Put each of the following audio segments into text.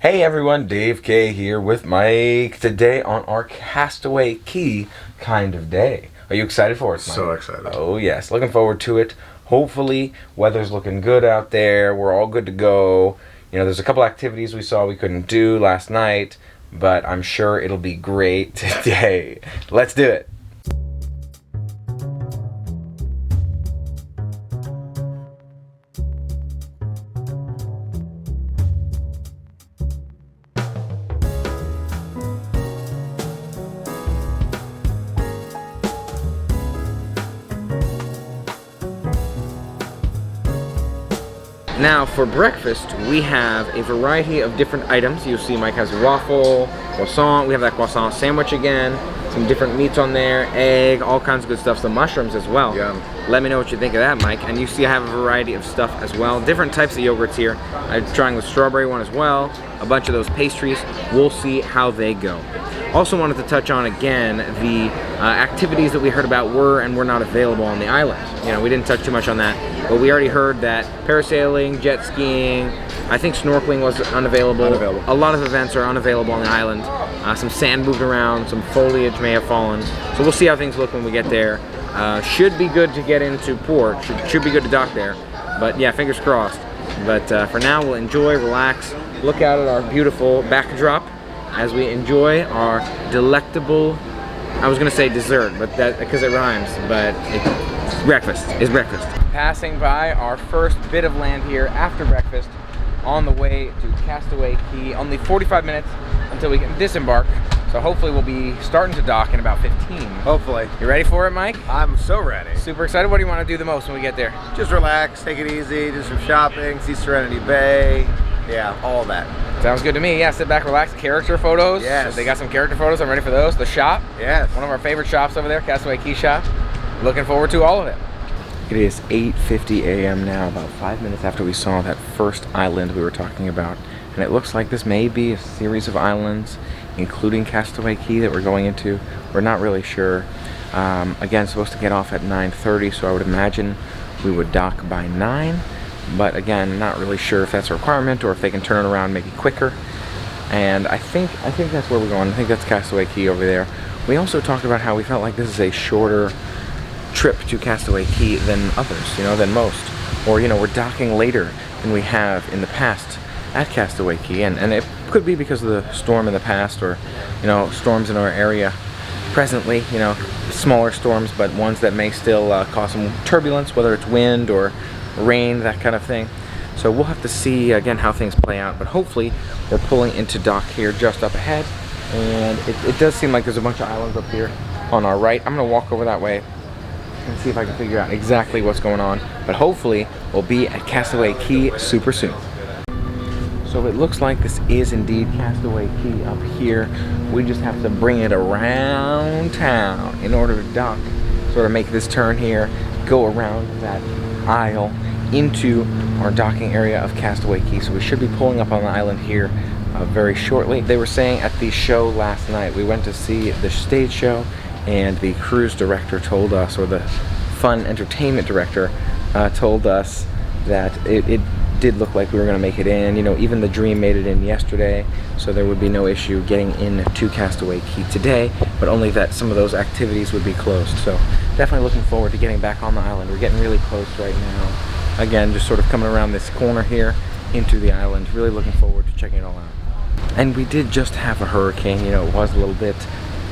Hey everyone, Dave K here with Mike today on our Castaway Cay kind of day. Are you excited for it, Mike? So excited. Oh yes, looking forward to it. Hopefully, weather's looking good out there. We're all good to go. You know, there's a couple activities we saw we couldn't do last night, but I'm sure it'll be great today. Let's do it. Now for breakfast, we have a variety of different items. You'll see Mike has a waffle, croissant, we have that croissant sandwich again, some different meats on there, egg, all kinds of good stuff, some mushrooms as well. Yum. Let me know what you think of that, Mike. And you see I have a variety of stuff as well. Different types of yogurts here. I'm trying the strawberry one as well, a bunch of those pastries. We'll see how they go. Also wanted to touch on again the activities that we heard about were and were not available on the island. You know, we didn't touch too much on that, but we already heard that parasailing, jet skiing, I think snorkeling was unavailable. A lot of events are unavailable on the island. Some sand moved around, some foliage may have fallen. So we'll see how things look when we get there. Should be good to get into port, should be good to dock there. But yeah, fingers crossed. But for now, we'll enjoy, relax, look out at our beautiful backdrop as we enjoy our delectable, I was gonna say dessert, but that because it rhymes, but breakfast is breakfast. Passing by our first bit of land here after breakfast on the way to Castaway Cay. Only 45 minutes until we can disembark. So hopefully we'll be starting to dock in about 15. Hopefully. You ready for it, Mike? I'm so ready. Super excited. What do you want to do the most when we get there? Just relax, take it easy, do some shopping, see Serenity Bay. Yeah, all that. Sounds good to me. Yeah, sit back, relax. Character photos. Yes. They got some character photos. I'm ready for those. The shop. Yes. One of our favorite shops over there, Castaway Cay shop. Looking forward to all of it. It is 8:50 a.m. now, about 5 minutes after we saw that first island we were talking about. And it looks like this may be a series of islands, including Castaway Cay, that we're going into. We're not really sure. Again, supposed to get off at 9:30, so I would imagine we would dock by 9. But again, not really sure if that's a requirement or if they can turn it around maybe quicker. And I think that's where we're going. I think that's Castaway Cay over there. We also talked about how we felt like this is a shorter trip to Castaway Cay than others, you know, than most. Or, you know, we're docking later than we have in the past at Castaway Cay. And it could be because of the storm in the past, or, you know, storms in our area presently, you know, smaller storms, but ones that may still cause some turbulence, whether it's wind or rain, that kind of thing. So we'll have to see again how things play out, but hopefully we're pulling into dock here just up ahead, and it does seem like there's a bunch of islands up here on our right. I'm gonna walk over that way and see if I can figure out exactly what's going on, but hopefully we'll be at Castaway Cay super soon. So it looks like this is indeed Castaway Cay up here. We just have to bring it around town in order to dock, sort of make this turn here, go around that aisle into our docking area of Castaway Cay. So we should be pulling up on the island here very shortly. They were saying at the show last night, we went to see the stage show, and the cruise director told us, or the fun entertainment director told us that it did look like we were going to make it in. You know, even the Dream made it in yesterday, so there would be no issue getting into Castaway Cay today, but only that some of those activities would be closed. So definitely looking forward to getting back on the island. We're getting really close right now. Again, just sort of coming around this corner here into the island. Really looking forward to checking it all out. And we did just have a hurricane. You know, it was a little bit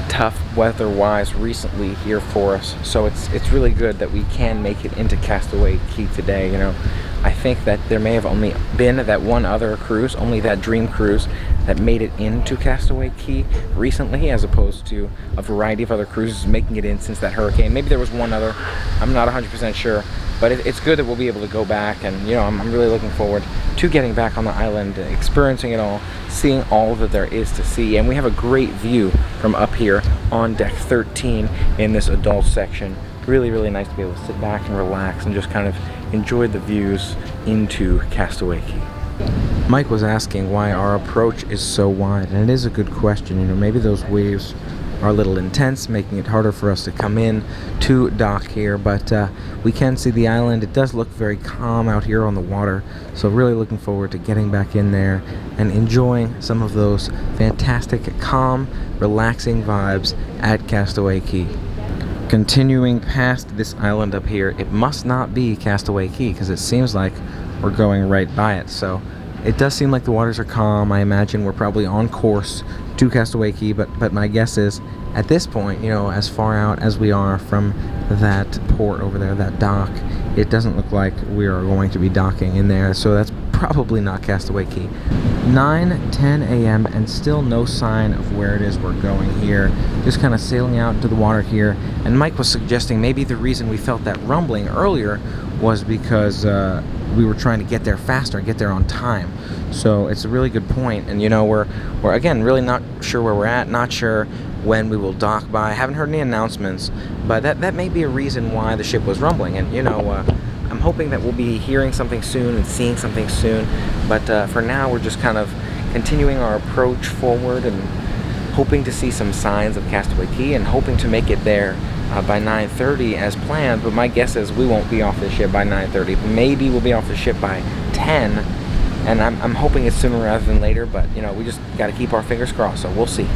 tough weather-wise recently here for us, so it's really good that we can make it into Castaway Cay today. You know, I think that there may have only been that one other cruise, only that Dream cruise, that made it into Castaway Cay recently, as opposed to a variety of other cruises making it in since that hurricane. Maybe there was one other, I'm not 100% sure, but it's good that we'll be able to go back, and you know, I'm really looking forward to getting back on the island, experiencing it all, seeing all that there is to see. And we have a great view from up here on deck 13 in this adult section. Really, really nice to be able to sit back and relax and just kind of enjoy the views into Castaway Cay. Mike was asking why our approach is so wide, and it is a good question. You know, maybe those waves are a little intense, making it harder for us to come in to dock here, but we can see the island. It does look very calm out here on the water, so really looking forward to getting back in there and enjoying some of those fantastic, calm, relaxing vibes at Castaway Cay. Continuing past this island up here, it must not be Castaway Cay because it seems like we're going right by it, so it does seem like the waters are calm. I imagine we're probably on course to Castaway Cay, but my guess is at this point, you know, as far out as we are from that port over there, that dock, it doesn't look like we are going to be docking in there, so that's probably not Castaway Cay. 9:10 a.m. and still no sign of where it is we're going here. Just kind of sailing out into the water here, and Mike was suggesting maybe the reason we felt that rumbling earlier was because we were trying to get there faster and get there on time. So it's a really good point, and you know, we're again really not sure where we're at, not sure when we will dock by. Haven't heard any announcements, but that may be a reason why the ship was rumbling. And you know, I'm hoping that we'll be hearing something soon and seeing something soon, but for now we're just kind of continuing our approach forward and hoping to see some signs of Castaway Cay and hoping to make it there by 9:30 as planned. But my guess is we won't be off the ship by 9:30. Maybe we'll be off the ship by 10, and I'm hoping it's sooner rather than later, but you know, we just got to keep our fingers crossed, so we'll see.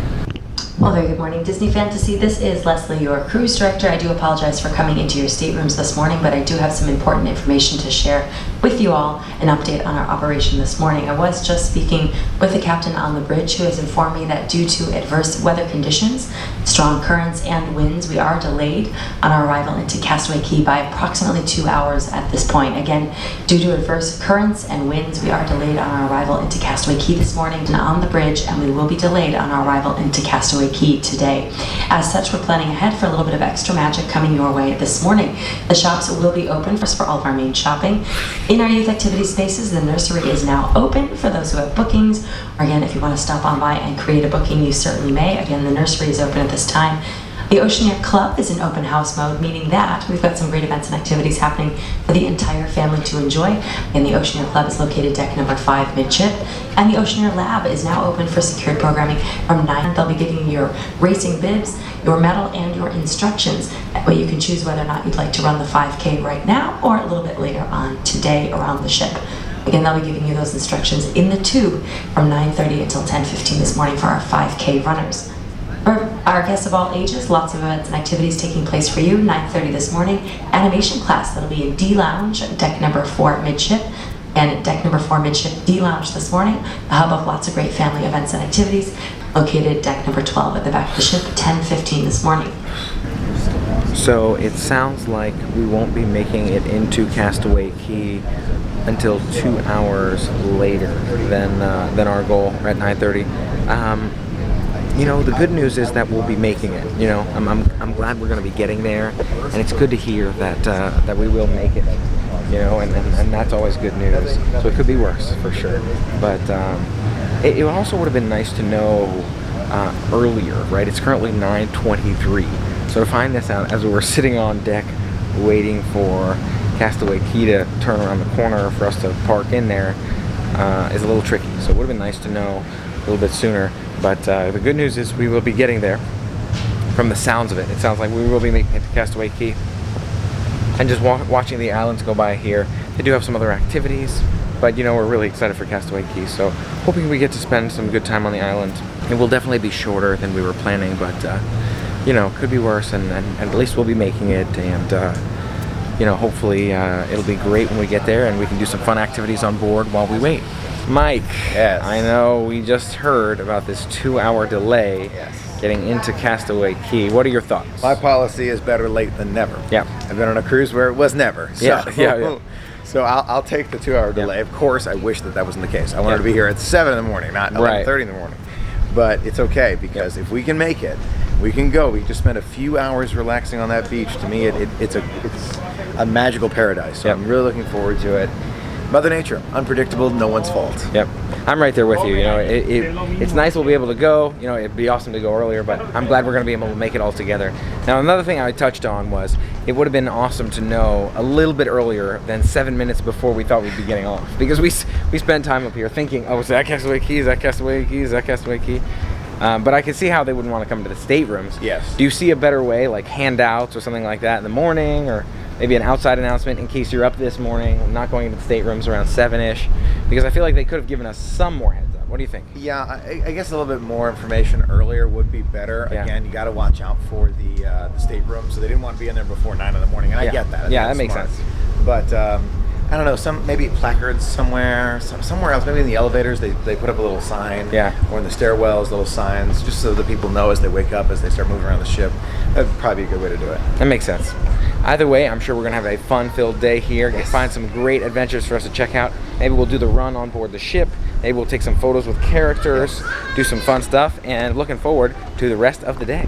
Well, very good morning, Disney Fantasy. This is Leslie, your cruise director. I do apologize for coming into your staterooms this morning, but I do have some important information to share with you all, an update on our operation this morning. I was just speaking with the captain on the bridge, who has informed me that due to adverse weather conditions, strong currents and winds, we are delayed on our arrival into Castaway Cay by approximately 2 hours at this point. Again, due to adverse currents and winds, we are delayed on our arrival into Castaway Cay this morning and on the bridge, and we will be delayed on our arrival into Castaway Cay today. As such, we're planning ahead for a little bit of extra magic coming your way this morning. The shops will be open for all of our main shopping. In our youth activity spaces, the nursery is now open for those who have bookings, or again, if you want to stop on by and create a booking, you certainly may. Again, the nursery is open at this time. The Oceaneer Club is in open house mode, meaning that we've got some great events and activities happening for the entire family to enjoy. And the Oceaneer Club is located deck number 5 midship. And the Oceaneer Lab is now open for secured programming from 9. They'll be giving you your racing bibs, your medal, and your instructions. That way you can choose whether or not you'd like to run the 5K right now or a little bit later on today around the ship. Again, they'll be giving you those instructions in the tube from 9:30 until 10:15 this morning for our 5K runners. For our guests of all ages, lots of events and activities taking place for you. 9:30 this morning, animation class that'll be in D Lounge, deck number 4 midship. And at deck number 4 midship, D Lounge this morning, a hub of lots of great family events and activities, located deck number 12 at the back of the ship, 10:15 this morning. So it sounds like we won't be making it into Castaway Cay until 2 hours later than our goal at 9:30. You know, the good news is that we'll be making it. You know, I'm glad we're going to be getting there, and it's good to hear that we will make it. You know, and that's always good news. So it could be worse for sure, but it also would have been nice to know earlier, right? It's currently 9:23, so to find this out as we were sitting on deck waiting for Castaway Cay to turn around the corner for us to park in there is a little tricky. So it would have been nice to know a little bit sooner. But the good news is we will be getting there. From the sounds of it, it sounds like we will be making it to Castaway Cay. And just watching the islands go by here, they do have some other activities, but you know, we're really excited for Castaway Cay, so hoping we get to spend some good time on the island. It will definitely be shorter than we were planning, but you know, could be worse, and at least we'll be making it, and you know, hopefully it'll be great when we get there and we can do some fun activities on board while we wait. Mike, Yes. I know we just heard about this 2-hour delay getting into Castaway Cay. What are your thoughts? My policy is better late than never. Yeah. I've been on a cruise where it was never. So, Yeah. So I'll take the 2-hour delay. Of course, I wish that wasn't the case. I wanted to be here at 7 in the morning, not 11:30 in the morning. But it's okay, because if we can make it, we can go. We just spent a few hours relaxing on that beach. To me, it's a magical paradise. So I'm really looking forward to it. Mother Nature, unpredictable, no one's fault. Yep, I'm right there with you. You know, it's nice we'll be able to go. You know, it'd be awesome to go earlier, but I'm glad we're going to be able to make it all together. Now, another thing I touched on was it would have been awesome to know a little bit earlier than 7 minutes before we thought we'd be getting off, because we spent time up here thinking, oh, is that Castaway Cay? Is that Castaway Cay? Is that Castaway Cay? But I can see how they wouldn't want to come to the staterooms. Yes. Do you see a better way, like handouts or something like that in the morning, or maybe an outside announcement in case you're up this morning, not going into the staterooms around 7-ish? Because I feel like they could have given us some more heads up. What do you think? Yeah, I guess a little bit more information earlier would be better. Yeah. Again, you got to watch out for the stateroom, so they didn't want to be in there before 9 in the morning, and I get that. Yeah, that makes sense. But I don't know, maybe placards somewhere else. Maybe in the elevators they put up a little sign. Yeah. Or in the stairwells, little signs, just so that people know as they wake up, as they start moving around the ship. That'd probably be a good way to do it. That makes sense. Either way, I'm sure we're gonna have a fun-filled day here. Gonna find some great adventures for us to check out. Maybe we'll do the run on board the ship. Maybe we'll take some photos with characters, do some fun stuff, and looking forward to the rest of the day.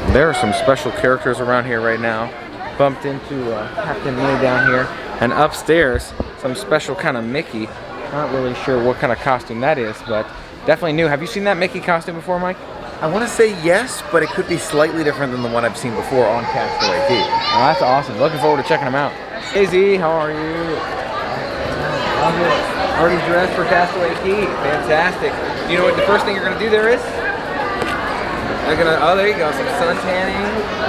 There are some special characters around here right now. Bumped into Captain May down here, and upstairs, some special kind of Mickey. Not really sure what kind of costume that is, but definitely new. Have you seen that Mickey costume before, Mike? I want to say yes, but it could be slightly different than the one I've seen before on Castaway Cay. Oh, that's awesome. Looking forward to checking them out. Hey Z, how are you? Already dressed for Castaway Cay. Fantastic. You know what the first thing you're going to do there is? Oh, there you go. Some sun tanning.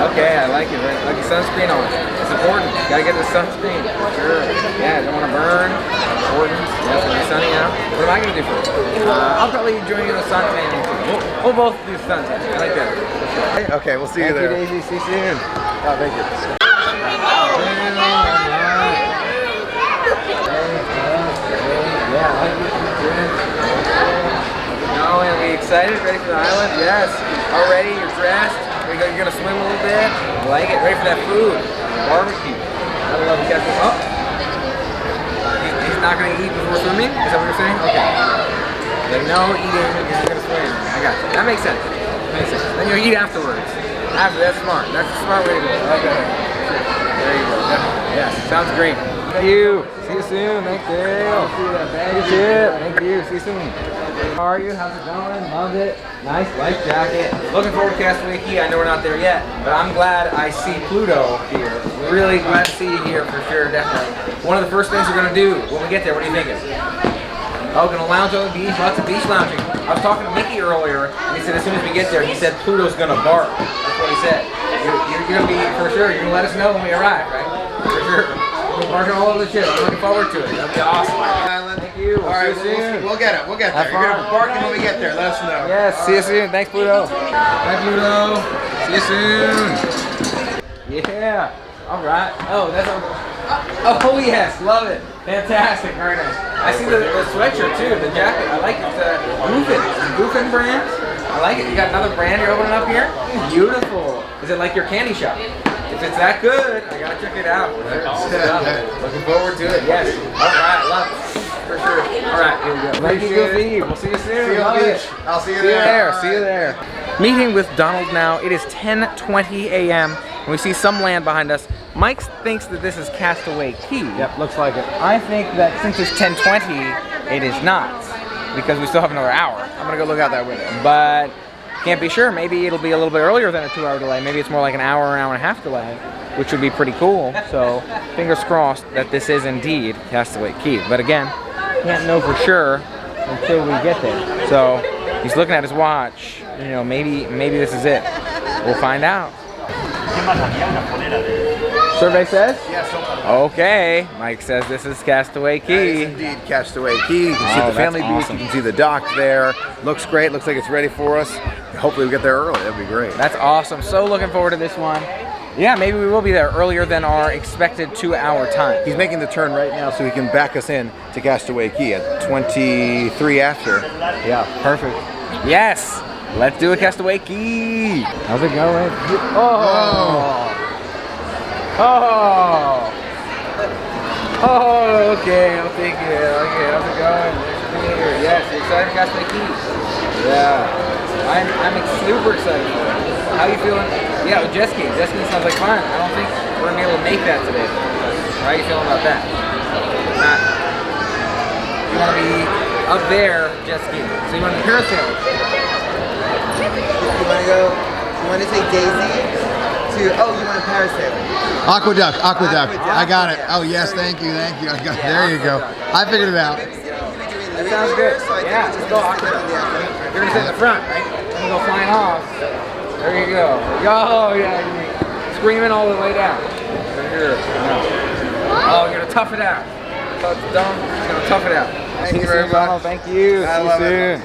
Okay, I like it. Right? Like the sunscreen on. It's important. Got to get the sunscreen. Sure. Yeah, don't want to burn. Important. Yeah, it's going to be sunny out. What am I going to do for you? I'll probably join you in the sun tanning too. We'll both do sun tanning. I like that. Okay, we'll see you there. Thank you, Daisy. See you soon. Oh, thank you. Yeah, I like Oh, and we excited? Ready for the island? Yes. Already, you're dressed. You're gonna swim a little bit. I like it. Ready for that food. Barbecue. I love you guys. Oh. He's not gonna eat before swimming? Is that what you're saying? Okay. Like, no eating because you're gonna swim. I got you. That makes sense. Makes sense. Then you'll eat afterwards. That's smart. That's a smart way to do it. Okay. There you go. Yes. Sounds great. Thank you. See you soon. Thank you. See you then. Thank you. See you soon. How are you? How's it going? Love it. Nice life jacket. Looking forward to Castaway Cay. I know we're not there yet, but I'm glad I see Pluto here. Really glad to see you here for sure, definitely. One of the first things we're going to do when we get there, what are you thinking? Oh, going to lounge on the beach, lots of beach lounging. I was talking to Mickey earlier, and he said as soon as we get there, he said Pluto's going to bark. That's what he said. You're going to be, for sure, you're going to let us know when we arrive, right? For sure. We're barking all over the ship. I'm looking forward to it. That'll be awesome. Thank you. All right, we'll get it. We'll get there. You're going to be barking when we get there. Let us know. Yes, see you soon. Thanks, Pluto. Bye, Pluto. See you soon. Yeah. All right. Oh, that's oh yes, love it. Fantastic. Very nice. I see the sweatshirt too, the jacket. I like it. Goofin brand. I like it. You got another brand you're opening up here? Beautiful. Is it like your candy shop? If it's that good, I gotta check it out. Looking forward to it. Yes. All right. Love it. For sure. All right. Here we go. Thank you, Goofy. We'll see you soon. See you on the beach. I'll see you there. See you there. Meeting with Donald now. It is 10:20 a.m. and we see some land behind us. Mike thinks that this is Castaway Cay. Yep, looks like it. I think that since it's 10:20, it is not, because we still have another hour. I'm gonna go look out that window. But can't be sure. Maybe it'll be a little bit earlier than a 2-hour delay. Maybe it's more like an hour and a half delay, which would be pretty cool. So fingers crossed that this is indeed Castaway Cay. But again, can't know for sure until we get there. So he's looking at his watch. You know, maybe this is it. We'll find out. Survey says? Yes. Okay. Mike says this is Castaway Cay. That is indeed Castaway Cay. You can see the family beach. You can see the dock there. Looks great. Looks like it's ready for us. Hopefully we get there early. That'd be great. That's awesome. So looking forward to this one. Yeah, maybe we will be there earlier than our expected 2-hour time. He's making the turn right now so he can back us in to Castaway Cay at 23 after. Yeah, perfect. Yes. Let's do a Castaway Cay. How's it going? Oh. Oh. Oh, okay. I'll take it. Okay, how's it going? Nice to be here. Yes, you're excited for Castaway Cay? Yeah. I'm super excited for it. How are you feeling? Yeah, with jet skiing. Jet skiing sounds like fun. I don't think we're going to be able to make that today. How are you feeling about that? You want to be up there jet skiing. So you want to parasail. You want to take Daisy to, you want to parasail. Aqueduct. I got it. Oh yes, thank you. I got it. There you go. I figured it out. That sounds good. Yeah, let's go aqueduct. You're going to sit in the front, right? gonna go flying off. There you go. Oh yeah, screaming all the way down. Right here. Oh, you're gonna tough it out. Touch dumb. It's gonna tough it out. Thank you very much. Thank you. I love it.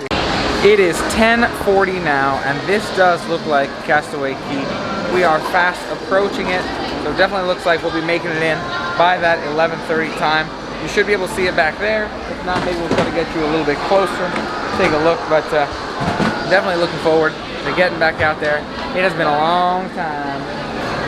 It is 10:40 now, and this does look like Castaway Cay. We are fast approaching it, so it definitely looks like we'll be making it in by that 11:30 time. You should be able to see it back there. If not, maybe we'll try to get you a little bit closer, take a look, but definitely looking forward to getting back out there. It has been a long time.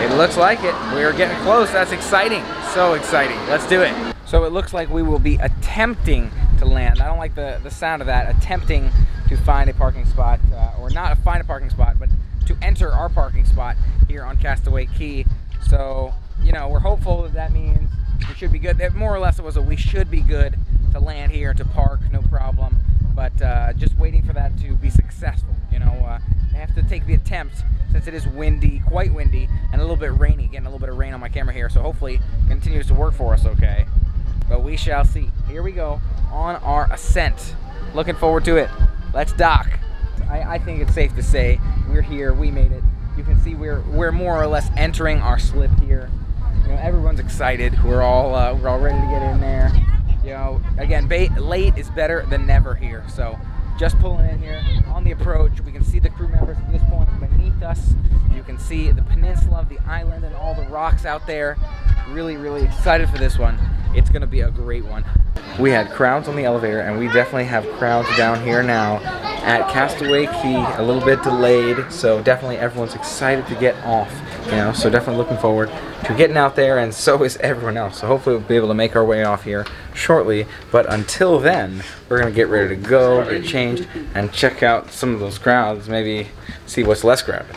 It looks like it. We are getting close. That's exciting. So exciting. Let's do it. So it looks like we will be attempting to land. I don't like the sound of that. Attempting to find a parking spot, or not find a parking spot, but to enter our parking spot here on Castaway Cay. So, you know, we're hopeful that that means we should be good. More or less it was a we should be good to land here, to park, no problem. But just waiting for that to be successful. You know, I have to take the attempt since it is windy, quite windy, and a little bit rainy. Getting a little bit of rain on my camera here, so hopefully it continues to work for us okay. But we shall see. Here we go on our ascent. Looking forward to it. Let's dock. I think it's safe to say we're here. We made it. You can see we're more or less entering our slip here. You know, everyone's excited. We're all ready to get in there. You know, again, late is better than never here. So just pulling in here on the approach. We can see the crew members at this point beneath us. You can see the peninsula of the island and all the rocks out there. Really, really excited for this one. It's gonna be a great one. We had crowds on the elevator, and we definitely have crowds down here now at Castaway Cay. A little bit delayed, so definitely everyone's excited to get off. You know, so definitely looking forward to getting out there, and so is everyone else. So hopefully we'll be able to make our way off here shortly. But until then, we're gonna get ready to go, get changed, and check out some of those crowds. Maybe see what's less crowded.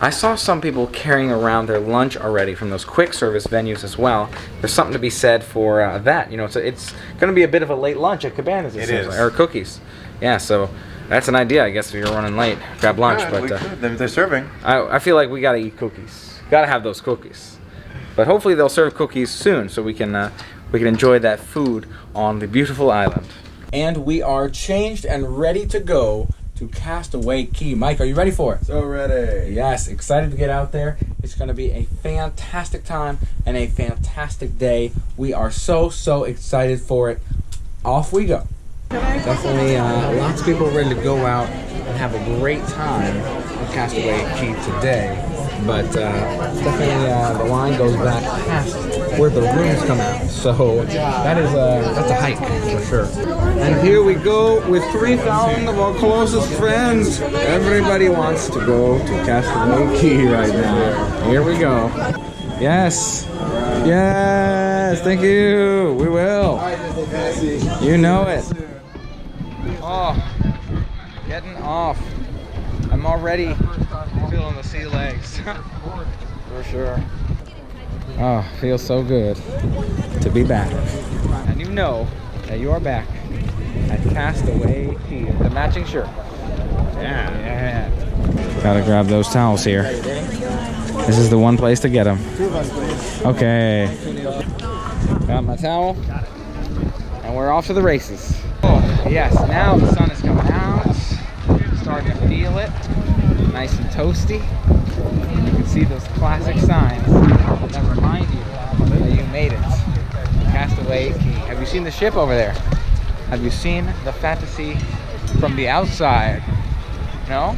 I saw some people carrying around their lunch already from those quick service venues as well. There's something to be said for that. You know, it's going to be a bit of a late lunch at Cabanas. It is. Or cookies. Yeah, so that's an idea, I guess, if you're running late. Grab lunch. Yeah, but they're serving. I feel like we got to eat cookies. Got to have those cookies. But hopefully they'll serve cookies soon so we can enjoy that food on the beautiful island. And we are changed and ready to go to Castaway Cay. Mike, are you ready for it? So ready. Yes, excited to get out there. It's going to be a fantastic time and a fantastic day. We are so excited for it. Off we go. Definitely lots of people ready to go out and have a great time at Castaway Cay today. But definitely the line goes back past where the rooms come out. So that's a hike for sure. And here we go with 3,000 of our closest friends. Everybody wants to go to Castaway Cay right now. Here we go. Yes. Yes. Thank you. We will. You know it. Oh, getting off. I'm already feeling the sea legs. For sure. Oh, feels so good to be back. And you know that you are back at Castaway Cay. The matching shirt. Yeah. Gotta grab those towels here. This is the one place to get them. Okay. Got my towel. And we're off to the races. Oh, yes, now the sun is coming out. Starting to feel it. Nice and toasty. You can see those classic signs that remind you that you made it. Castaway Cay. Have you seen the ship over there? Have you seen the fantasy from the outside? No?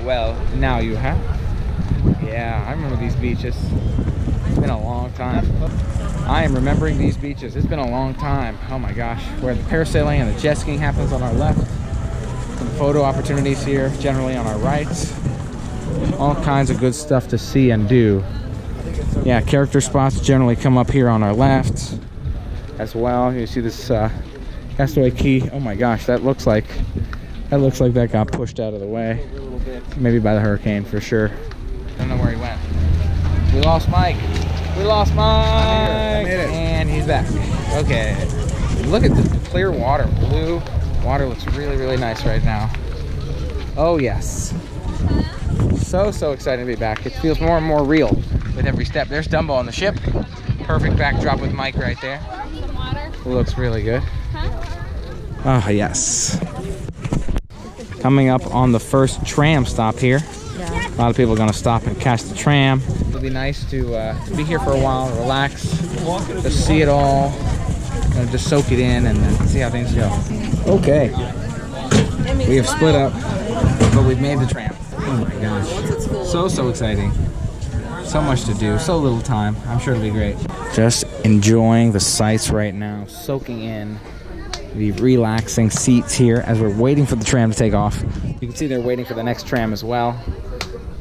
Well, now you have. Yeah, I remember these beaches. It's been a long time. I am remembering these beaches. It's been a long time. Oh my gosh. Where the parasailing and the jet skiing happens on our left. Some photo opportunities here, generally on our right. All kinds of good stuff to see and do. Yeah, character spots generally come up here on our left as well. You see this Castaway Cay. Oh my gosh, that looks like that got pushed out of the way. Maybe by the hurricane for sure. I don't know where he went. We lost Mike. We lost Mike. And he's back. Okay. Look at the clear water. Blue water looks really nice right now. Oh yes. So excited to be back. It feels more and more real with every step. There's Dumbo on the ship. Perfect backdrop with Mike right there. Some water. Looks really good. Huh? Ah, yes. Coming up on the first tram stop here. A lot of people are going to stop and catch the tram. It'll be nice to be here for a while, relax, just see it all, just soak it in and then see how things go. Okay, we have split up, but we've made the tram. Oh my gosh, so exciting. So much to do, so little time. I'm sure it'll be great. Just enjoying the sights right now, soaking in the relaxing seats here as we're waiting for the tram to take off. You can see they're waiting for the next tram as well.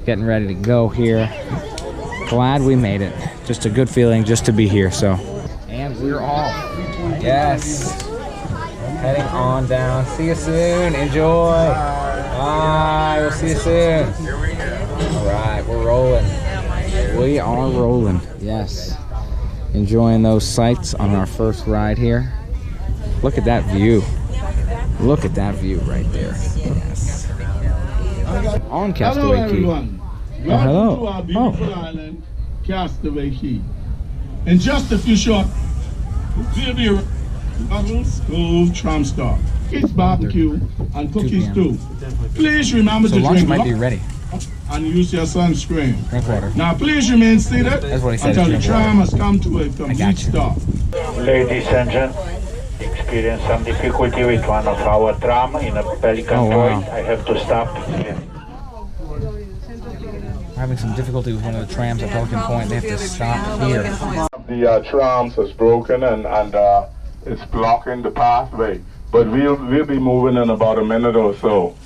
Getting ready to go here. Glad we made it. Just a good feeling just to be here. So, and we're off. Yes. Heading on down. See you soon. Enjoy. Bye. We'll see you soon. All right, we're rolling. We are rolling. Yes. Enjoying those sights on our first ride here. Look at that view. Look at that view right there. Yes. On Castaway Cay. Oh, hello. To our beautiful island, Castaway Cay. In just a few short, there'll be a bottle stove tram stop. It's barbecue and cookies too. Please remember to lunch drink might be ready. and use your sunscreen. Drink water. Now please remain seated That's what he said, until the drink tram water. has come to a complete stop. Ladies and gentlemen, experience some difficulty with one of our tram in a Pelican Point. I have to stop. Having some difficulty with one of the trams at Pelican Point. They have to stop here. The trams is broken and it's blocking the pathway. But we'll be moving in about a minute or so.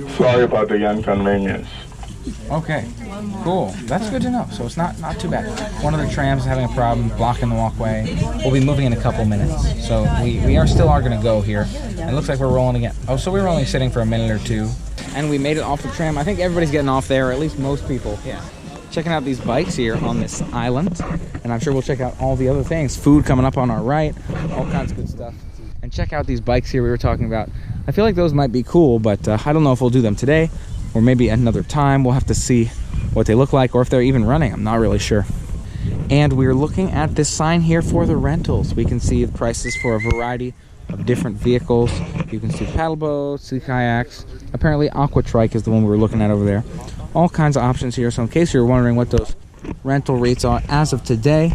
Sorry about the inconvenience. Okay, cool. That's good to know. So it's not too bad. One of the trams is having a problem blocking the walkway. We'll be moving in a couple minutes. So we are going to go here. And it looks like we're rolling again. Oh, so we were only sitting for a minute or two. And we made it off the tram. I think everybody's getting off there, or at least most people. Yeah. Checking out these bikes here on this island. And I'm sure we'll check out all the other things. Food coming up on our right. All kinds of good stuff. And check out these bikes here we were talking about. I feel like those might be cool, but I don't know if we'll do them today or maybe another time. We'll have to see what they look like or if they're even running. I'm not really sure. And we're looking at this sign here for the rentals. We can see the prices for a variety of different vehicles. You can see paddle boats, sea kayaks. Apparently Aqua Trike is the one we were looking at over there. All kinds of options here. So in case you're wondering what those rental rates are as of today,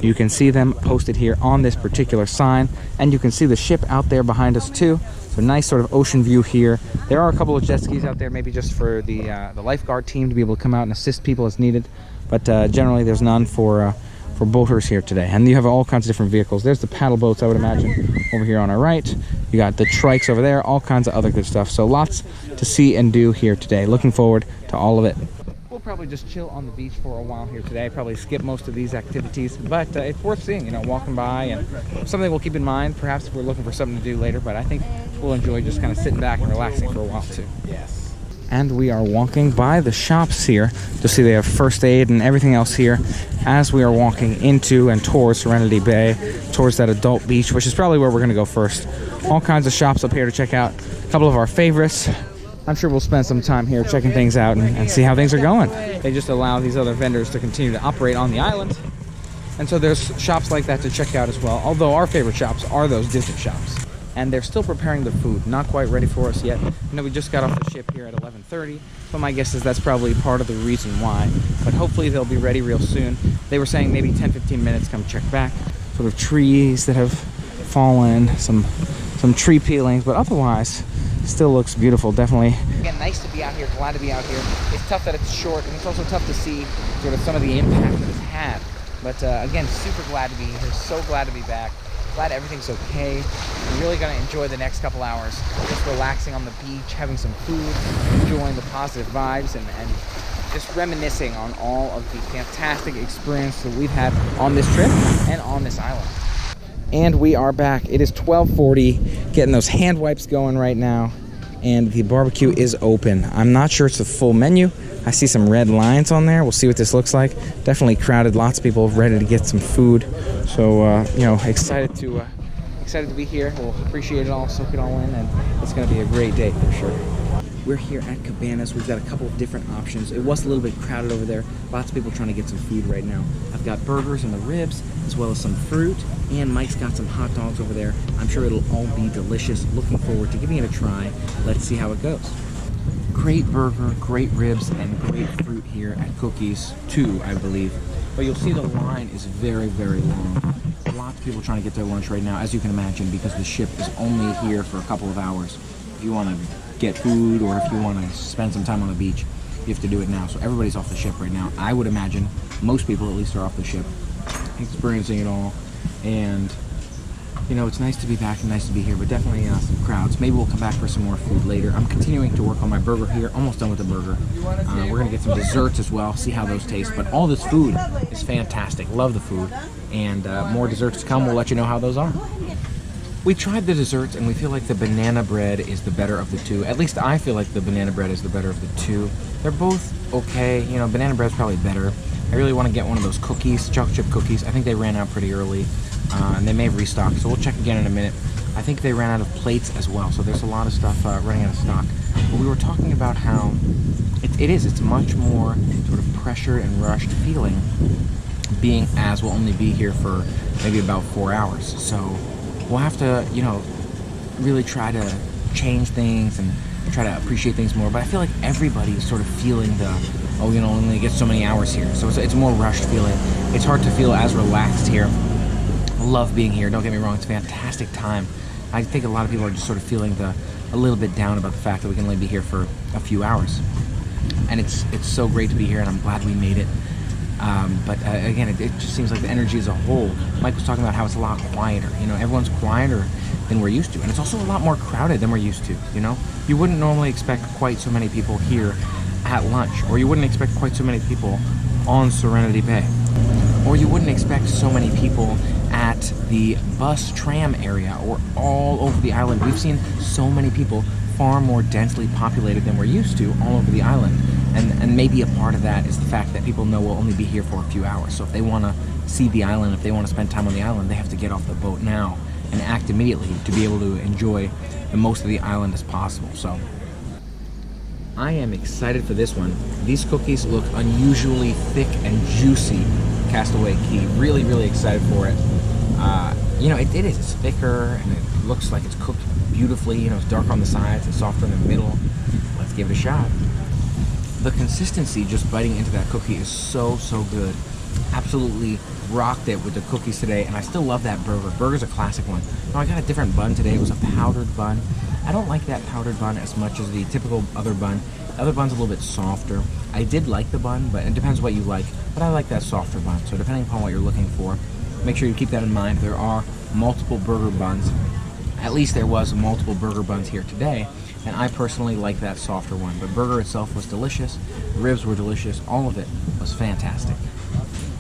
you can see them posted here on this particular sign, and you can see the ship out there behind us too. So nice sort of ocean view here. There are a couple of jet skis out there, maybe just for the lifeguard team to be able to come out and assist people as needed, but generally there's none for boaters here today. And you have all kinds of different vehicles. There's the paddle boats, I would imagine, over here on our right. You got the trikes over there, all kinds of other good stuff. So lots to see and do here today. Looking forward to all of it. We'll probably just chill on the beach for a while here today. Probably skip most of these activities, but it's worth seeing, you know, walking by, and something we'll keep in mind perhaps if we're looking for something to do later, but I think we'll enjoy just kind of sitting back and relaxing for a while too. Yes. And we are walking by the shops here. You'll see they have first aid and everything else here as we are walking into and towards Serenity Bay, towards that adult beach, which is probably where we're going to go first. All kinds of shops up here to check out. A couple of our favorites. I'm sure we'll spend some time here checking things out and see how things are going. They just allow these other vendors to continue to operate on the island. And so there's shops like that to check out as well. Although our favorite shops are those distant shops. And they're still preparing the food. Not quite ready for us yet. You know, we just got off the ship here at 11:30. So my guess is that's probably part of the reason why. But hopefully they'll be ready real soon. They were saying maybe 10-15 minutes, come check back. Sort of trees that have fallen, some tree peelings, but otherwise still looks beautiful, definitely. Again, nice to be out here, glad to be out here. It's tough that it's short, and it's also tough to see sort of some of the impact that it's had. But again, super glad to be here, so glad to be back. Glad everything's okay. We're really gonna enjoy the next couple hours, just relaxing on the beach, having some food, enjoying the positive vibes, and just reminiscing on all of the fantastic experience that we've had on this trip and on this island. And we are back. It is 12:40, getting those hand wipes going right now, and the barbecue is open. I'm not sure it's the full menu. I see some red lines on there. We'll see what this looks like. Definitely crowded, lots of people ready to get some food. So, you know, excited to be here. We'll appreciate it all, soak it all in, and it's gonna be a great day for sure. We're here at Cabanas. We've got a couple of different options. It was a little bit crowded over there. Lots of people trying to get some food right now. I've got burgers and the ribs, as well as some fruit, and Mike's got some hot dogs over there. I'm sure it'll all be delicious. Looking forward to giving it a try. Let's see how it goes. Great burger, great ribs, and great fruit here at Cookies 2, I believe. But you'll see the line is very, very long. Lots of people trying to get their lunch right now, as you can imagine, because the ship is only here for a couple of hours. If you want to get food or if you want to spend some time on the beach, you have to do it now. So everybody's off the ship right now. I would imagine most people at least are off the ship, experiencing it all. And you know, it's nice to be back and nice to be here, but definitely some crowds. Maybe we'll come back for some more food later. I'm continuing to work on my burger here. Almost done with the burger. We're gonna get some desserts as well, see how those taste. But all this food is fantastic. Love the food, and more desserts to come. We'll let you know how those are. We tried the desserts and we feel like the banana bread is the better of the two. At least I feel like the banana bread is the better of the two. They're both okay. You know, banana bread's probably better. I really want to get one of those cookies, chocolate chip cookies. I think they ran out pretty early, and they may have restocked, so we'll check again in a minute. I think they ran out of plates as well, so there's a lot of stuff running out of stock. But we were talking about how it's much more sort of pressured and rushed feeling, being as we'll only be here for maybe about 4 hours. So we'll have to, you know, really try to change things and try to appreciate things more. But I feel like everybody's sort of feeling the, oh, you know, only get so many hours here. So it's a more rushed feeling. It's hard to feel as relaxed here. I love being here, don't get me wrong, it's a fantastic time. I think a lot of people are just sort of feeling a little bit down about the fact that we can only be here for a few hours. And it's so great to be here, and I'm glad we made it. But again, it just seems like the energy as a whole. Mike was talking about how it's a lot quieter. You know, everyone's quieter than we're used to, and it's also a lot more crowded than we're used to. You know, you wouldn't normally expect quite so many people here at lunch, or you wouldn't expect quite so many people on Serenity Bay, or you wouldn't expect so many people at the bus tram area or all over the island. We've seen so many people, far more densely populated than we're used to, all over the island. And maybe a part of that is the fact that people know we'll only be here for a few hours. So if they want to see the island, if they want to spend time on the island, they have to get off the boat now and act immediately to be able to enjoy the most of the island as possible. So I am excited for this one. These cookies look unusually thick and juicy. Castaway Cay, really, really excited for it. You know, it is. It's thicker and it looks like it's cooked beautifully. You know, it's dark on the sides, it's softer in the middle. Let's give it a shot. The consistency just biting into that cookie is so, so good. Absolutely rocked it with the cookies today, and I still love that burger. Burger's a classic one. Now, I got a different bun today. It was a powdered bun. I don't like that powdered bun as much as the typical other bun. The other bun's a little bit softer. I did like the bun, but it depends what you like. But I like that softer bun, so depending upon what you're looking for, make sure you keep that in mind. There are multiple burger buns. At least there was multiple burger buns here today, and I personally like that softer one. But burger itself was delicious, ribs were delicious, all of it was fantastic.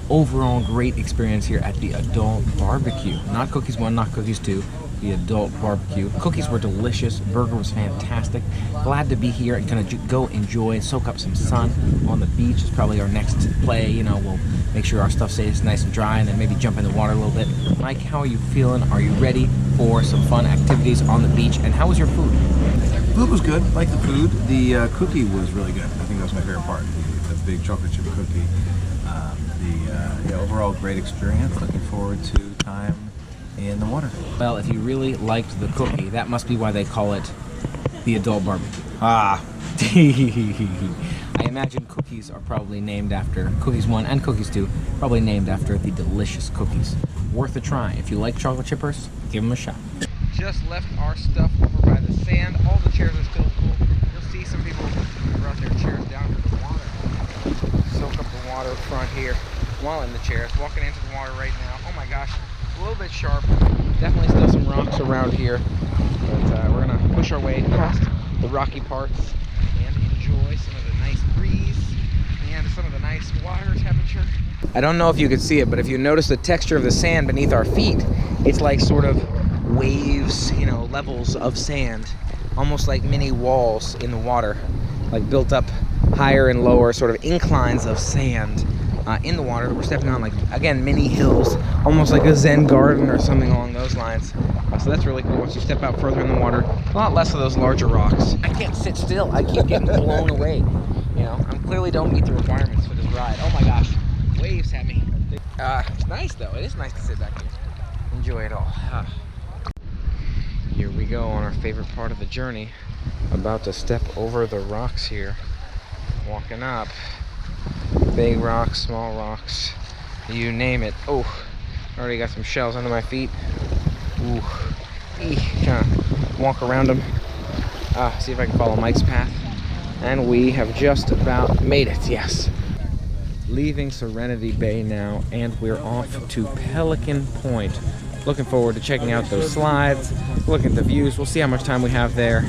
Overall, great experience here at the Adult Barbecue. Not Cookies 1, not Cookies 2, the Adult Barbecue. Cookies were delicious, burger was fantastic. Glad to be here and gonna go enjoy and soak up some sun on the beach. Is probably our next play. You know, we'll make sure our stuff stays nice and dry and then maybe jump in the water a little bit. Mike, how are you feeling? Are you ready for some fun activities on the beach? And how was your food? Food was good. Like the food. The cookie was really good. I think that was my favorite part. The big chocolate chip cookie. Overall great experience. Looking forward to time in the water. Well, if you really liked the cookie, that must be why they call it the Adult Barbecue. Ah. I imagine cookies are probably named after, Cookies 1 and Cookies 2, probably named after the delicious cookies. Worth a try. If you like chocolate chippers, give them a shot. Just left our stuff over by the sand. All the chairs are still cool. You'll see some people brought their chairs down to the water. Soak up the water front here while in the chairs. Walking into the water right now. Oh my gosh, a little bit sharp. Definitely still some rocks around here. But we're going to push our way past the rocky parts and enjoy some of the nice breeze and some of the nice water temperature. I don't know if you could see it, but if you notice the texture of the sand beneath our feet, it's like sort of waves, you know, levels of sand, almost like mini walls in the water, like built up higher and lower sort of inclines of sand in the water that we're stepping on, like, again, mini hills, almost like a Zen garden or something along those lines. So that's really cool. Once you step out further in the water, a lot less of those larger rocks. I can't sit still. I keep getting blown away. You know, I clearly don't meet the requirements for this ride. Oh my gosh, waves at me. It's nice though. It is nice to sit back here. Enjoy it all. Here we go on our favorite part of the journey. About to step over the rocks here. Walking up. Big rocks, small rocks, you name it. Oh, already got some shells under my feet. Ooh, kind of walk around them. See if I can follow Mike's path. And we have just about made it, yes. Leaving Serenity Bay now, and we're off to Pelican Point. Looking forward to checking out those slides, looking at the views. We'll see how much time we have there.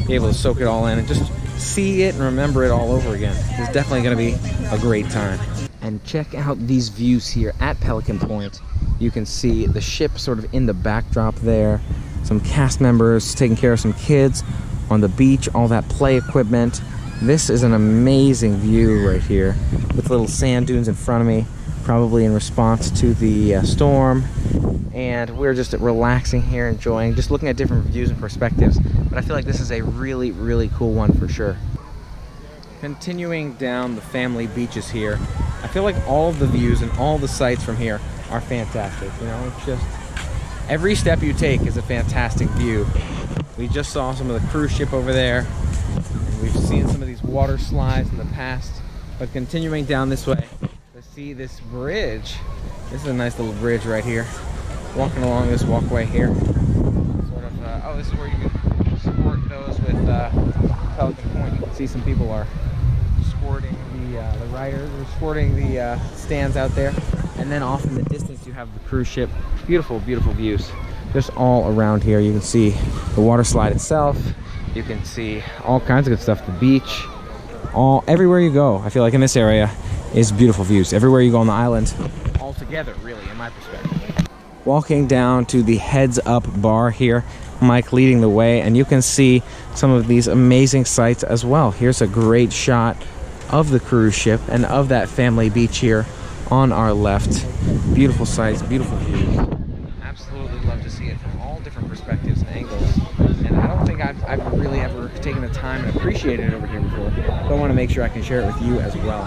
Be able to soak it all in and just see it and remember it all over again. It's definitely going to be a great time. And check out these views here at Pelican Point. You can see the ship sort of in the backdrop there. Some cast members taking care of some kids on the beach, all that play equipment. This is an amazing view right here with little sand dunes in front of me, probably in response to the storm. And we're just relaxing here, enjoying, just looking at different views and perspectives. But I feel like this is a really, really cool one for sure. Continuing down the family beaches here, I feel like all of the views and all the sights from here are fantastic. You know, it's just, every step you take is a fantastic view. We just saw some of the cruise ship over there. And we've seen some of these water slides in the past. But continuing down this way, to see this bridge. This is a nice little bridge right here. Walking along this walkway here. Sort of, oh, this is where you can sport those with Pelican Point. You can see some people are sporting the riders, or sporting the stands out there. And then off in the distance you have the cruise ship. Beautiful, beautiful views. Just all around here. You can see the water slide itself. You can see all kinds of good stuff. The beach. Everywhere you go, I feel like in this area is beautiful views. Everywhere you go on the island, all together, really, in my perspective. Walking down to the Heads Up bar here, Mike leading the way, and you can see some of these amazing sights as well. Here's a great shot of the cruise ship and of that family beach here on our left. Beautiful sights, beautiful views. Absolutely love to see it from all different perspectives and angles. And I don't think I've really ever taken the time and appreciated it over here before. So I want to make sure I can share it with you as well.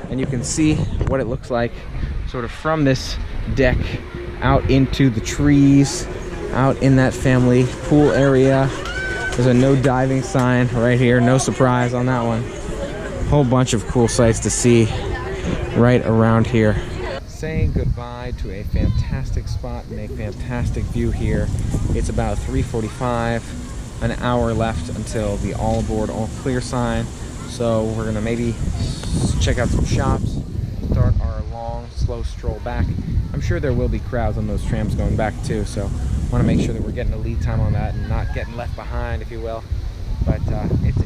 And you can see what it looks like sort of from this deck out into the trees, out in that family pool area. There's a no diving sign right here, no surprise on that one. Whole bunch of cool sights to see right around here. Saying goodbye to a fantastic spot and a fantastic view here. It's about 3:45, an hour left until the all aboard, all clear sign. So we're gonna maybe check out some shops, start our long, slow stroll back. I'm sure there will be crowds on those trams going back too, so I want to make sure that we're getting a lead time on that and not getting left behind, if you will. But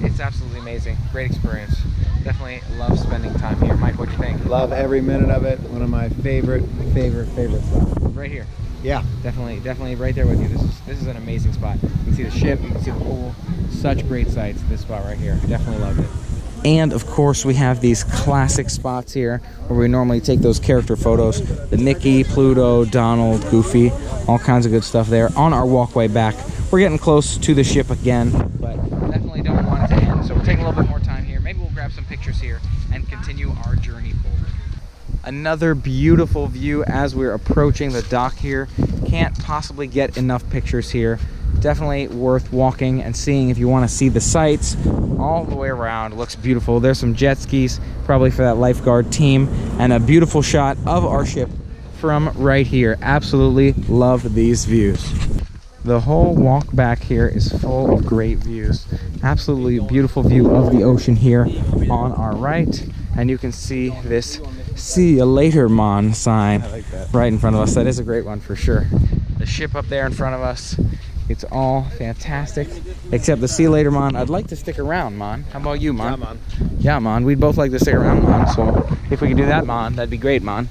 it's absolutely amazing. Great experience. Definitely love spending time here. Mike, what do you think? Love every minute of it. One of my favorite spots. Right here. Yeah. Definitely right there with you. This is an amazing spot. You can see the ship, you can see the pool. Such great sights, this spot right here. Definitely loved it. And of course we have these classic spots here where we normally take those character photos. The Mickey, Pluto, Donald, Goofy, all kinds of good stuff there on our walkway back. We're getting close to the ship again, but definitely don't want it to end. So we're taking a little bit more time here. Maybe we'll grab some pictures here and continue our journey forward. Another beautiful view as we're approaching the dock here. Can't possibly get enough pictures here. Definitely worth walking and seeing if you want to see the sights all the way around. Looks beautiful. There's some jet skis, probably for that lifeguard team, and a beautiful shot of our ship from right here. Absolutely love these views. The whole walk back here is full of great views. Absolutely beautiful view of the ocean here on our right, and you can see this "See you later, Mon" sign right in front of us. That is a great one for sure. The ship up there in front of us. It's all fantastic, except the "See you later, Mon." I'd like to stick around, Mon. How about you, Mon? Yeah, Mon. Yeah, Mon. We'd both like to stick around, Mon. So if we could do that, Mon, that'd be great, Mon.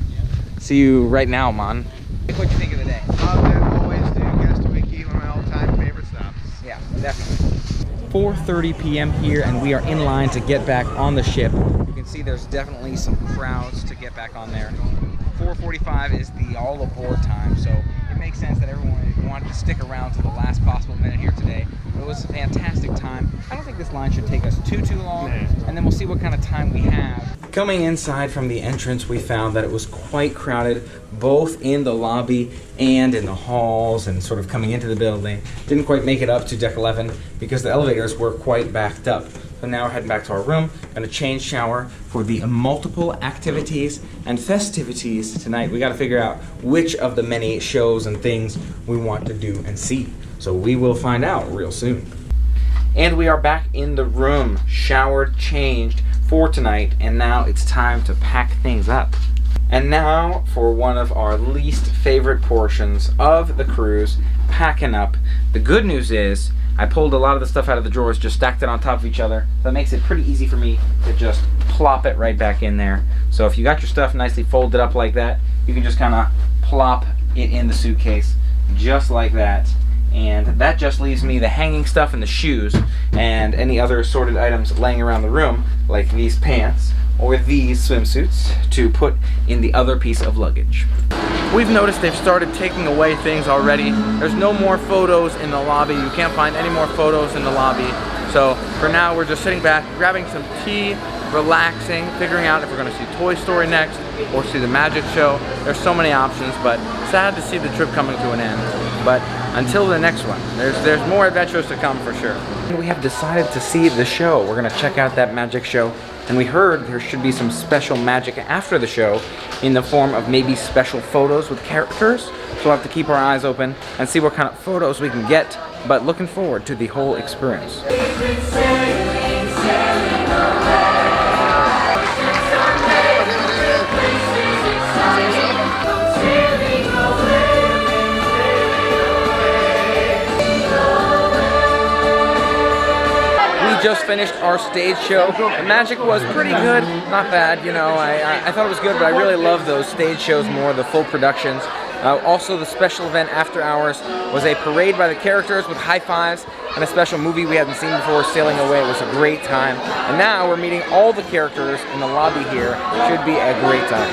See you right now, Mon. What do you think of the day? Love it. Always do. Castaway Cay, one of my all-time favorite stops. Yeah, definitely. 4:30 p.m. here, and we are in line to get back on the ship. You can see there's definitely some crowds to get back on there. 4:45 is the all aboard time, so it makes sense that everyone wanted to stick around to the last possible minute here today. It was a fantastic time. I don't think this line should take us too long, and then we'll see what kind of time we have. Coming inside from the entrance, we found that it was quite crowded, both in the lobby and in the halls, and sort of coming into the building. Didn't quite make it up to deck 11 because the elevators were quite backed up. So now we're heading back to our room. Gonna change, shower for the multiple activities and festivities tonight. We gotta figure out which of the many shows and things we want to do and see. So we will find out real soon. And we are back in the room, showered, changed for tonight, and now it's time to pack things up. And now for one of our least favorite portions of the cruise, packing up. The good news is I pulled a lot of the stuff out of the drawers, just stacked it on top of each other. That makes it pretty easy for me to just plop it right back in there. So if you got your stuff nicely folded up like that, you can just kind of plop it in the suitcase just like that. And that just leaves me the hanging stuff and the shoes and any other assorted items laying around the room, like these pants or these swimsuits, to put in the other piece of luggage. We've noticed they've started taking away things already. There's no more photos in the lobby. You can't find any more photos in the lobby. So for now, we're just sitting back, grabbing some tea, relaxing, figuring out if we're gonna see Toy Story next or see the magic show. There's so many options, but sad to see the trip coming to an end. But until the next one, there's more adventures to come for sure. We have decided to see the show. We're gonna check out that magic show. And we heard there should be some special magic after the show in the form of maybe special photos with characters. So we'll have to keep our eyes open and see what kind of photos we can get. But looking forward to the whole experience. Just finished our stage show. The magic was pretty good, not bad, you know. I thought it was good, but I really love those stage shows more, the full productions. Also, the special event after hours was a parade by the characters with high fives and a special movie we hadn't seen before, Sailing Away. It was a great time. And now we're meeting all the characters in the lobby here. It should be a great time.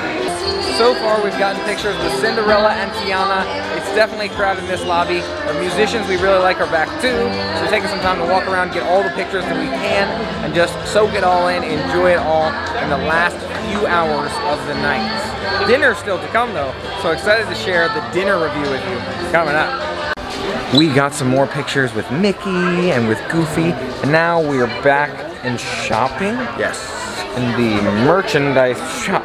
So far, we've gotten pictures with Cinderella and Tiana. It's definitely crowded in this lobby. The musicians we really like are back too. So we're taking some time to walk around, get all the pictures that we can, and just soak it all in, enjoy it all in the last few hours of the night. Dinner's still to come though, so excited to share the dinner review with you coming up. We got some more pictures with Mickey and with Goofy, and now we are back in shopping. Yes, in the merchandise shop.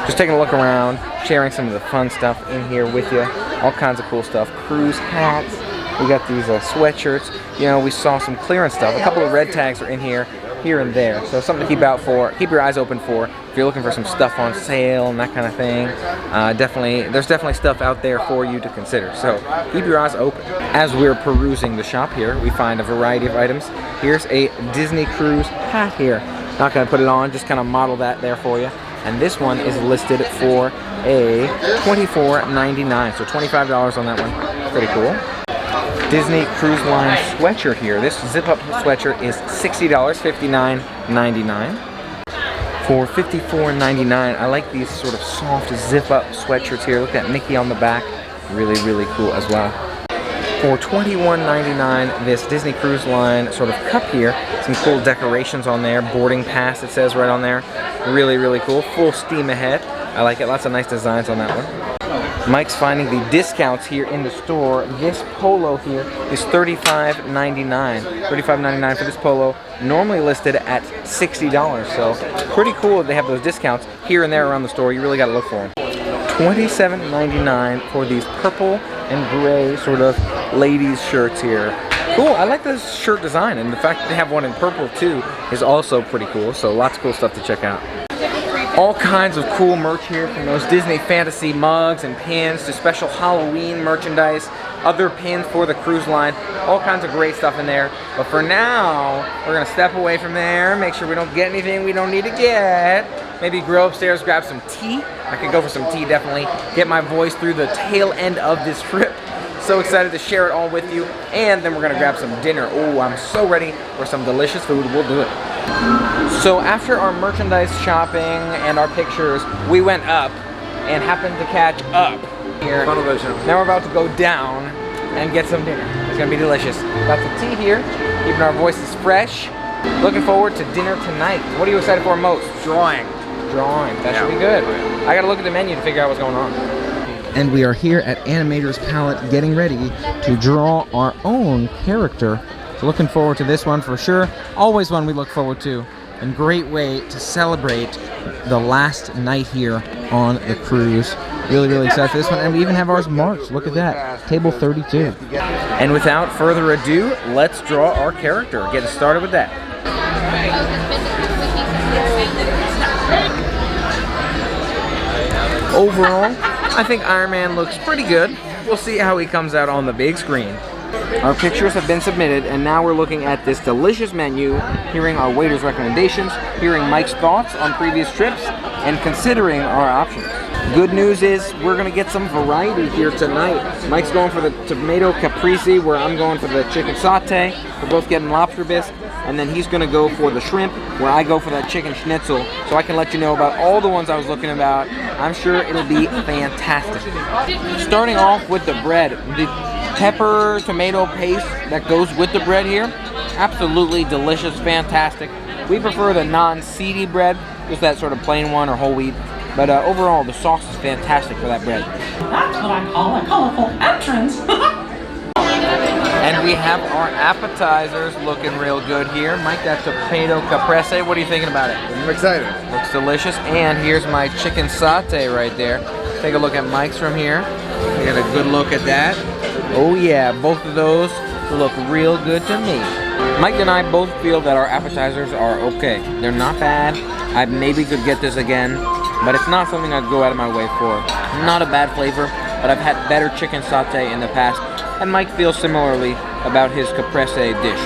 Just taking a look around, sharing some of the fun stuff in here with you. All kinds of cool stuff. Cruise hats. We got these sweatshirts. You know, we saw some clearance stuff. A couple of red tags are in here and there. So something to keep out for. Keep your eyes open for if you're looking for some stuff on sale and that kind of thing. There's definitely stuff out there for you to consider. So keep your eyes open. As we're perusing the shop here, we find a variety of items. Here's a Disney Cruise hat here. Not gonna put it on, just kind of model that there for you. And this one is listed for a $24.99, so $25 on that one. Pretty cool. Disney Cruise Line sweatshirt here. This zip-up sweatshirt is $60, $59.99. For $54.99, I like these sort of soft zip-up sweatshirts here. Look at Mickey on the back. Really, really cool as well. For $21.99, this Disney Cruise Line sort of cup here. Some cool decorations on there. Boarding pass, it says right on there. Really, really cool. Full steam ahead. I like it. Lots of nice designs on that one. Mike's finding the discounts here in the store. This polo here is $35.99. $35.99 for this polo. Normally listed at $60. So pretty cool that they have those discounts here and there around the store. You really got to look for them. $27.99 for these purple and gray sort of ladies shirts here. Cool, I like this shirt design, and the fact that they have one in purple too is also pretty cool. So lots of cool stuff to check out. All kinds of cool merch here, from those Disney Fantasy mugs and pins to special Halloween merchandise, other pins for the cruise line, all kinds of great stuff in there. But for now, we're gonna step away from there, make sure we don't get anything we don't need to get. Maybe go upstairs, grab some tea. I could go for some tea, definitely. Get my voice through the tail end of this trip. So excited to share it all with you. And then we're gonna grab some dinner. Oh, I'm so ready for some delicious food. We'll do it. So after our merchandise shopping and our pictures, we went up and happened to catch up here. Now we're about to go down and get some dinner. It's gonna be delicious. Got the tea here, keeping our voices fresh. Looking forward to dinner tonight. What are you excited for most? Drawing. That should be good. I gotta look at the menu to figure out what's going on. And we are here at Animator's Palate getting ready to draw our own character. So looking forward to this one for sure. Always one we look forward to. And great way to celebrate the last night here on the cruise. Really, really excited for this one. And we even have ours marked. Look at that. Table 32. And without further ado, let's draw our character. Get started with that. Overall, I think Iron Man looks pretty good. We'll see how he comes out on the big screen. Our pictures have been submitted, and now we're looking at this delicious menu, hearing our waiter's recommendations, hearing Mike's thoughts on previous trips, and considering our options. Good news is we're gonna get some variety here tonight. Mike's going for the tomato caprese, where I'm going for the chicken satay. We're both getting lobster bisque, and then he's gonna go for the shrimp, where I go for that chicken schnitzel. So I can let you know about all the ones I was looking about. I'm sure it'll be fantastic. Starting off with the bread, the pepper tomato paste that goes with the bread here, absolutely delicious, fantastic. We prefer the non-seedy bread, just that sort of plain one or whole wheat. But overall, the sauce is fantastic for that bread. That's what I call a colorful entrance. And we have our appetizers looking real good here. Mike, that tomato caprese, what are you thinking about it? I'm excited. Looks delicious. And here's my chicken satay right there. Take a look at Mike's from here. We got a good look at that. Oh yeah, both of those look real good to me. Mike and I both feel that our appetizers are okay. They're not bad. I maybe could get this again, but it's not something I'd go out of my way for. Not a bad flavor, but I've had better chicken satay in the past, and Mike feels similarly about his caprese dish.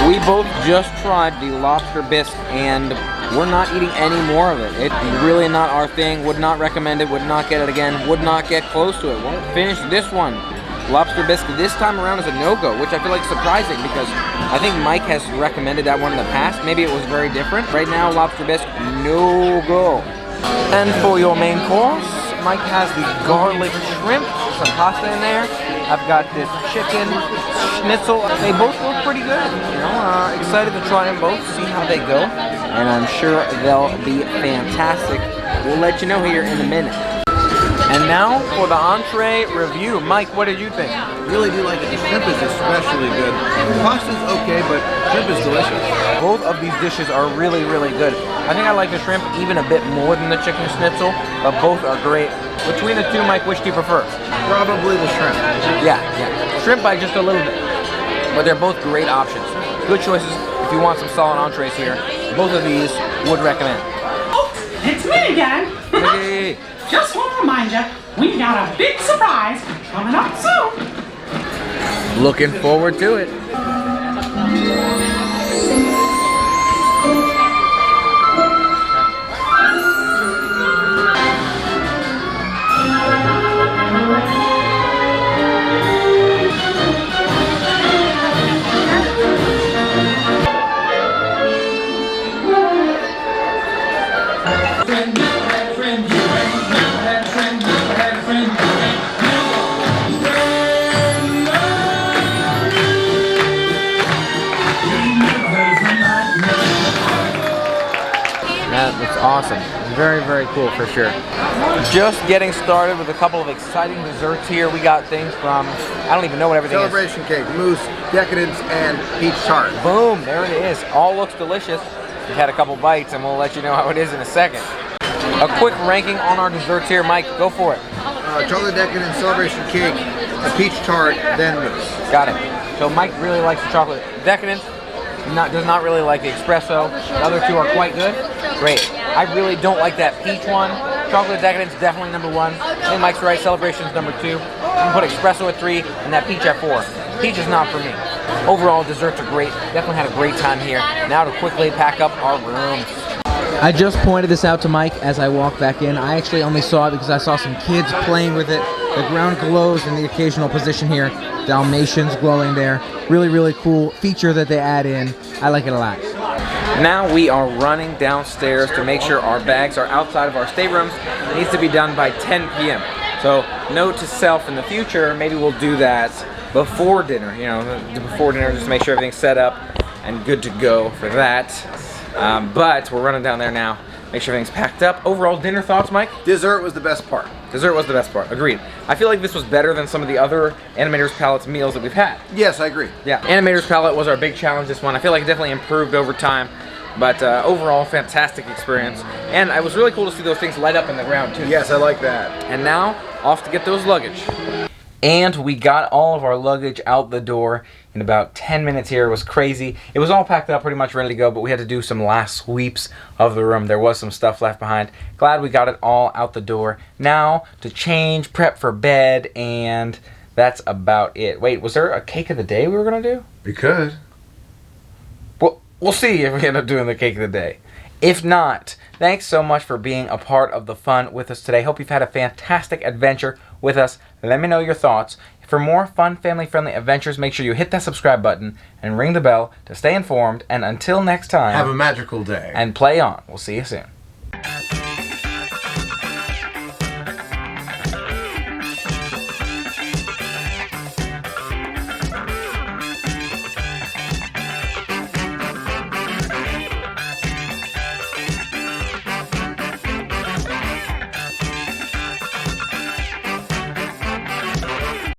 We both just tried the lobster bisque, and we're not eating any more of it. It's really not our thing. Would not recommend it. Would not get it again. Would not get close to it. Won't finish this one. Lobster bisque this time around is a no-go, which I feel like is surprising because I think Mike has recommended that one in the past. Maybe it was very different. Right now, lobster bisque, no-go. And for your main course, Mike has the garlic shrimp, some pasta in there. I've got this chicken schnitzel. They both look pretty good. You know, excited to try them both, see how they go. And I'm sure they'll be fantastic. We'll let you know here in a minute. And now for the entree review. Mike, what did you think? Really do like it. The shrimp is especially good. Pasta's okay, but shrimp is delicious. Both of these dishes are really, really good. I think I like the shrimp even a bit more than the chicken schnitzel, but both are great. Between the two, Mike, which do you prefer? Probably the shrimp. Yeah. Shrimp by just a little bit. But they're both great options. Good choices if you want some solid entrees here. Both of these would recommend. Oh, it's me again. Hey. Just want to remind you, we've got a big surprise coming up soon. Looking forward to it. Awesome. Very, very cool for sure. Just getting started with a couple of exciting desserts here. We got things from, I don't even know what everything Celebration cake, mousse, decadence, and peach tart. Boom, there it is. All looks delicious. We've had a couple bites and we'll let you know how it is in a second. A quick ranking on our desserts here. Mike, go for it. Chocolate decadence, celebration cake, a peach tart, then mousse. Got it. So Mike really likes the chocolate decadence. Does not really like the espresso. The other two are quite good. Great. I really don't like that peach one. Chocolate decadence definitely number one. I think Mike's right. Celebration's number two. I'm gonna put espresso at 3 and that peach at 4. Peach is not for me. Overall, desserts are great. Definitely had a great time here. Now to quickly pack up our rooms. I just pointed this out to Mike as I walked back in. I actually only saw it because I saw some kids playing with it. The ground glows in the occasional position here. Dalmatians glowing there. Really, really cool feature that they add in. I like it a lot. Now we are running downstairs to make sure our bags are outside of our staterooms. It needs to be done by 10 p.m. So note to self in the future, maybe we'll do that before dinner. You know, before dinner, just make sure everything's set up and good to go for that. But we're running down there now. Make sure everything's packed up. Overall dinner thoughts, Mike? Dessert was the best part. Dessert was the best part. Agreed. I feel like this was better than some of the other Animator's Palate's meals that we've had. Yes, I agree. Yeah, Animator's Palate was our big challenge this one. I feel like it definitely improved over time. But overall, fantastic experience. And it was really cool to see those things light up in the ground, too. Yes, I like that. And now, off to get those luggage. And we got all of our luggage out the door in about 10 minutes here. It was crazy. It was all packed up, pretty much ready to go, but we had to do some last sweeps of the room. There was some stuff left behind. Glad we got it all out the door. Now, to change, prep for bed, and that's about it. Wait, was there a cake of the day we were going to do? We could. Well, we'll see if we end up doing the cake of the day. If not, thanks so much for being a part of the fun with us today. Hope you've had a fantastic adventure with us. Let me know your thoughts. For more fun, family-friendly adventures, make sure you hit that subscribe button and ring the bell to stay informed. And until next time, have a magical day. And play on. We'll see you soon.